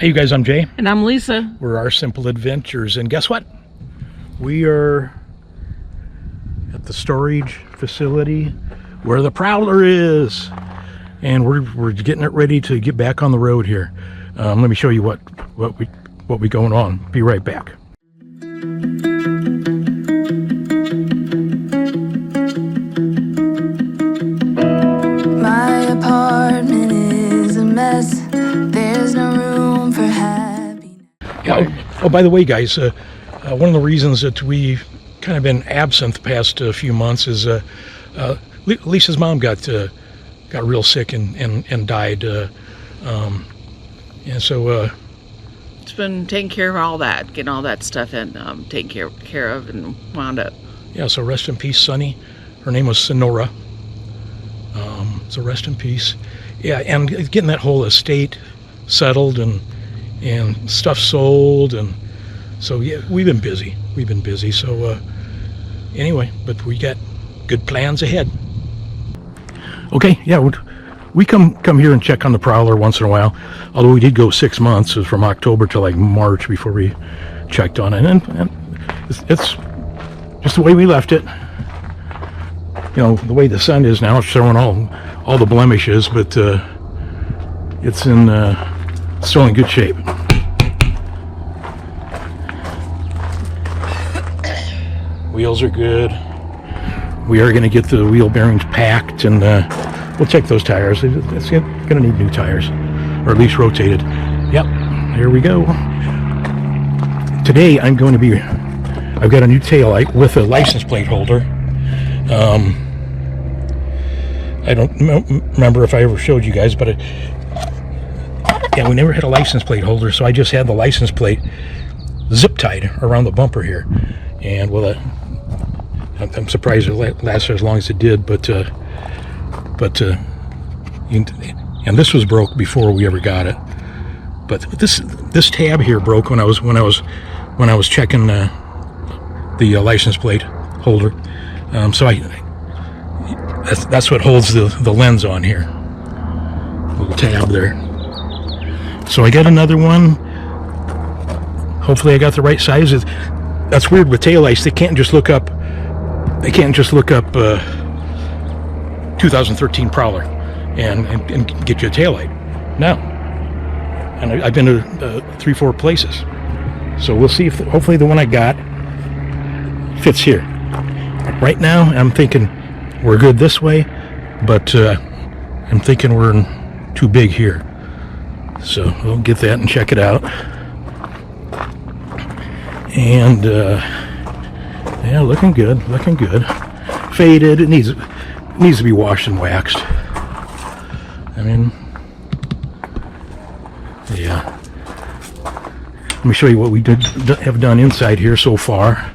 Hey you guys, I'm Jay. And I'm Lisa. We're Our Simple Adventures, and guess what? We are at the storage facility where the Prowler is, and we're getting it ready to get back on the road here. Let me show you what we going on. Be right back. My apartment is a mess. There's no room for happiness. Yeah. Oh, by the way, guys, one of the reasons that we've kind of been absent the past few months is Lisa's mom got real sick and died, and so It's been taking care of all that, getting all that stuff in, taken care of and wound up. yeah. So rest in peace, Sonny. Her name was Sonora. So rest in peace. Yeah, and getting that whole estate settled and stuff sold, and so yeah, we've been busy. So anyway, but we got good plans ahead. Okay, yeah, we come here and check on the Prowler once in a while. Although we did go 6 months, it was from October to like March before we checked on it, and it's just the way we left it. You know, the way the sun is now, it's showing all the blemishes, but it's still in good shape. Wheels are good. We are going to get the wheel bearings packed, and we'll check those tires. It's going to need new tires, or at least rotated. Yep, here we go. Today I've got a new taillight with a license plate holder. I don't remember if I ever showed you guys, but yeah, we never had a license plate holder, so I just had the license plate zip tied around the bumper here. And well, I'm surprised it lasted as long as it did, but and this was broke before we ever got it. But this tab here broke when I was checking the license plate holder. So that's what holds the lens on here. Little tab there. So I got another one. Hopefully I got the right size. That's weird with taillights. They can't just look up 2013 Prowler and get you a taillight. No. And I've been to 3-4 places. So we'll see if hopefully the one I got fits here. Right now I'm thinking we're good this way, but I'm thinking we're too big here. So we'll get that and check it out. And yeah, looking good. Faded. It needs to be washed and waxed. I mean, yeah. Let me show you what we have done inside here so far.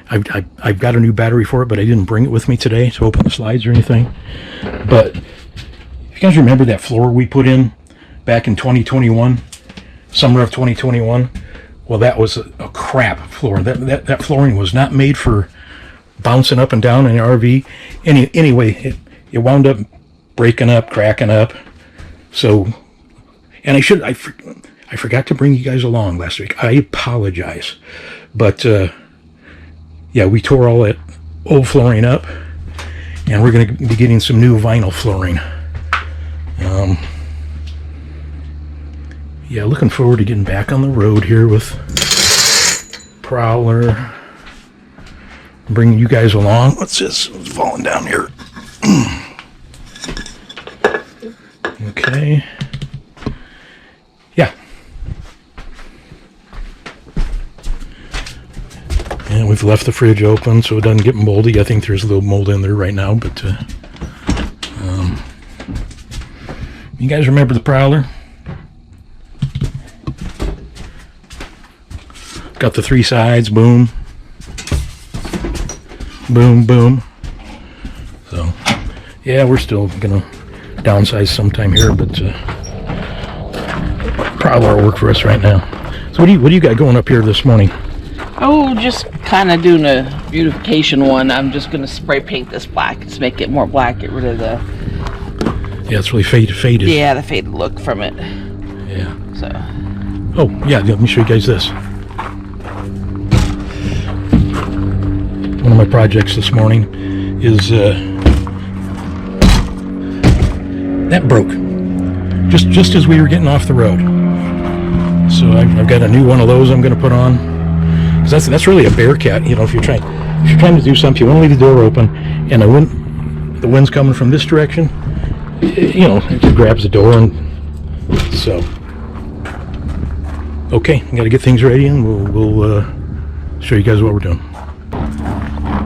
I've got a new battery for it, but I didn't bring it with me today to open the slides or anything. But if you guys remember that floor we put in back in 2021, summer of 2021, well, that was a crap floor. That flooring was not made for bouncing up and down in an RV. Anyway, it wound up breaking up, cracking up. So, and I forgot to bring you guys along last week. I apologize, but yeah, we tore all that old flooring up, and we're going to be getting some new vinyl flooring. Yeah, looking forward to getting back on the road here with Prowler, bringing you guys along. What's this? It's falling down here. Okay. Yeah. And we've left the fridge open so it doesn't get moldy. I think there's a little mold in there right now, but you guys remember the Prowler? Got the 3 sides, boom, boom, boom. So, yeah, we're still gonna downsize sometime here, but Prowler will work for us right now. So, what do you got going up here this morning? Oh, just kind of doing a beautification one. I'm just gonna spray paint this black. Just make it more black. Get rid of the Yeah, it's really faded. Yeah, the faded look from it. So. Oh, yeah, let me show you guys this. One of my projects this morning is that broke just as we were getting off the road. So I've got a new one of those I'm going to put on, because that's really a Bearcat. You know, if you're trying to do something, you want to leave the door open, and the wind's coming from this direction. You know, it just grabs the door, and so okay, I got to get things ready, and we'll show you guys what we're doing.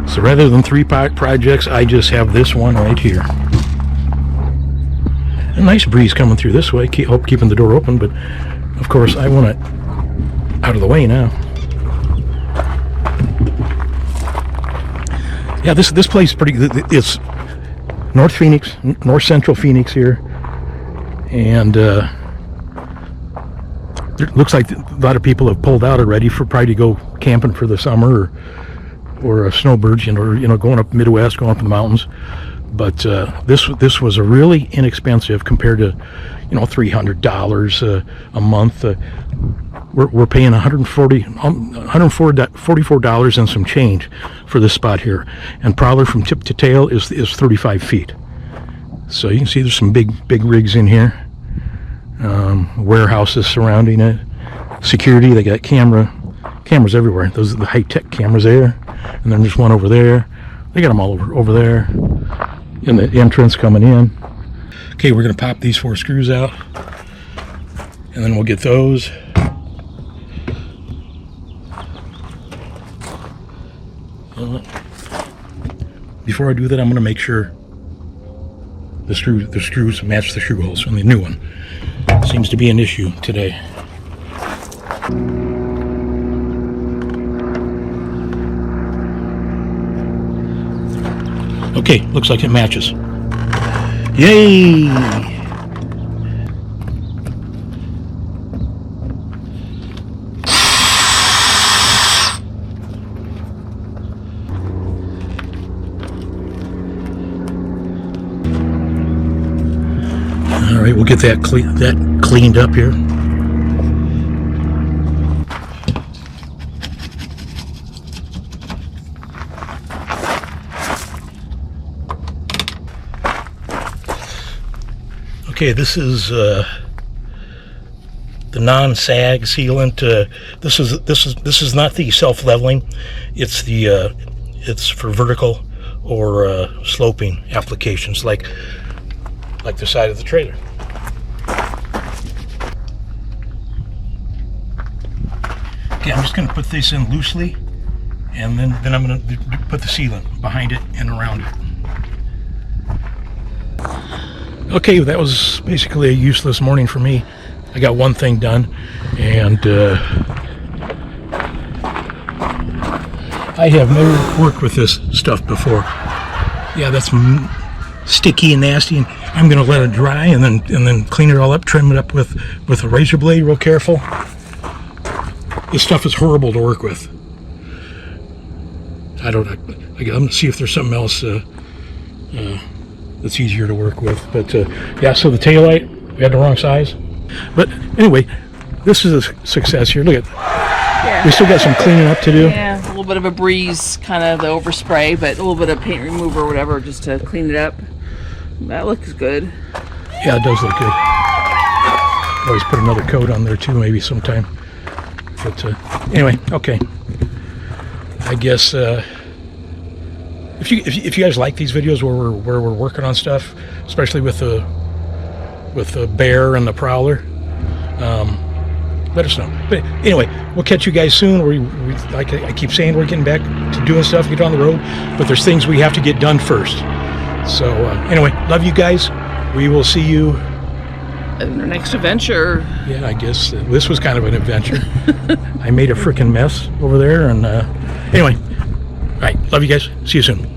So rather than 3 projects, I just have this one right here. A nice breeze coming through this way, keeping the door open, but of course I want it out of the way now. Yeah, this place is pretty good. It's North Phoenix, North Central Phoenix here, and it looks like a lot of people have pulled out already for probably to go camping for the summer, or snowbirds, you know, going up Midwest, going up in the mountains. But this was a really inexpensive compared to, you know, $300 a month. We're paying $144 and some change for this spot here, and Prowler from tip to tail is 35 feet. So you can see there's some big rigs in here, warehouses surrounding it, security. They got cameras everywhere. Those are the high-tech cameras there, and then there's one over there. They got them all over there in the entrance coming in. Okay, we're going to pop these 4 screws out, and then we'll get those. Before I do that, I'm going to make sure the screws match the screw holes on the new one. Seems to be an issue today. Okay, looks like it matches. Yay! All right, we'll get that cleaned up here. Okay, this is the non-sag sealant. This is not the self-leveling. It's it's for vertical or sloping applications, like the side of the trailer. Okay, I'm just going to put this in loosely, and then I'm going to put the sealant behind it and around it. Okay, that was basically a useless morning for me. I got one thing done, and I have never worked with this stuff before. Yeah, that's sticky and nasty, and I'm going to let it dry and then clean it all up, trim it up with a razor blade real careful. This stuff is horrible to work with. I'm going to see if there's something else that's easier to work with. But yeah, so the taillight, we had the wrong size. But anyway, this is a success here. Look at that. We still got some cleaning up to do. Yeah, a little bit of a breeze, kind of the overspray, but a little bit of paint remover or whatever just to clean it up. That looks good. Yeah, it does look good. Always put another coat on there too, maybe sometime. But anyway, okay. I guess if you guys like these videos where we're working on stuff, especially with the Bear and the Prowler, let us know. But anyway, we'll catch you guys soon. Like I keep saying, we're getting back to doing stuff, get on the road, but there's things we have to get done first. So anyway, love you guys. We will see you in our next adventure. Yeah, I guess this was kind of an adventure. I made a freaking mess over there, and anyway, all right, love you guys. See you soon.